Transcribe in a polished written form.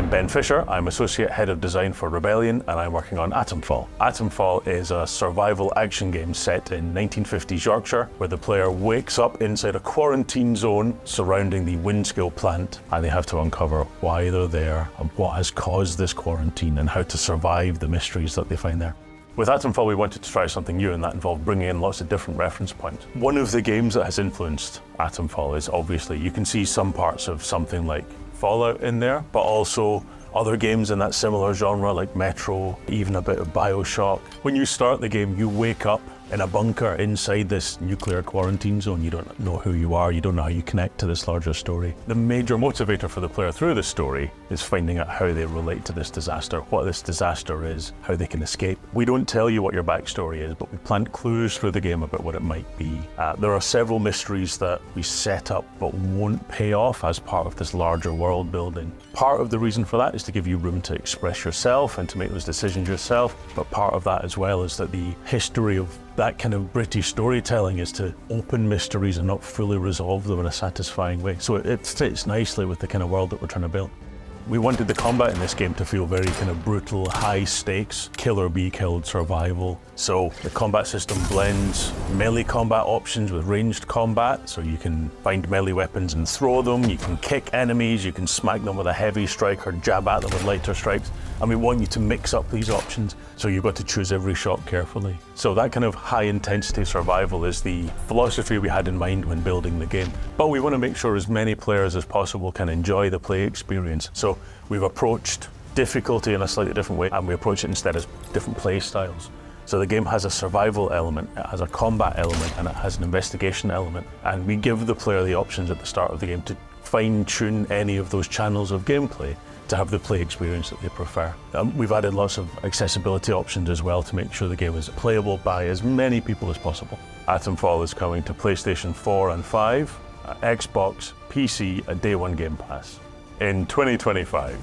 I'm Ben Fisher, I'm Associate Head of Design for Rebellion, and I'm working on Atomfall. Atomfall is a survival action game set in 1950s Yorkshire, where the player wakes up inside a quarantine zone surrounding the Windscale plant, and they have to uncover why they're there and what has caused this quarantine and how to survive the mysteries that they find there. With Atomfall, we wanted to try something new, and that involved bringing in lots of different reference points. One of the games that has influenced Atomfall is obviously, you can see some parts of something like Fallout in there, but also other games in that similar genre like Metro, even a bit of BioShock. When you start the game, you wake up in a bunker inside this nuclear quarantine zone. You don't know who you are, you don't know how you connect to this larger story. The major motivator for the player through the story is finding out how they relate to this disaster, what this disaster is, how they can escape. We don't tell you what your backstory is, but we plant clues through the game about what it might be. There are several mysteries that we set up but won't pay off as part of this larger world building. Part of the reason for that is to give you room to express yourself and to make those decisions yourself, but part of that as well is that the history of that kind of British storytelling is to open mysteries and not fully resolve them in a satisfying way. So it fits nicely with the kind of world that we're trying to build. We wanted the combat in this game to feel very kind of brutal, high stakes, kill or be killed survival. So the combat system blends melee combat options with ranged combat, so you can find melee weapons and throw them, you can kick enemies, you can smack them with a heavy strike or jab at them with lighter strikes. And we want you to mix up these options, so you've got to choose every shot carefully. So that kind of high intensity survival is the philosophy we had in mind when building the game. But we want to make sure as many players as possible can enjoy the play experience. So we've approached difficulty in a slightly different way, and we approach it instead as different play styles. So the game has a survival element, it has a combat element, and it has an investigation element. And we give the player the options at the start of the game to fine-tune any of those channels of gameplay to have the play experience that they prefer. We've added lots of accessibility options as well to make sure the game is playable by as many people as possible. Atomfall is coming to PlayStation 4 and 5, Xbox, PC, a day one Game Pass in 2025.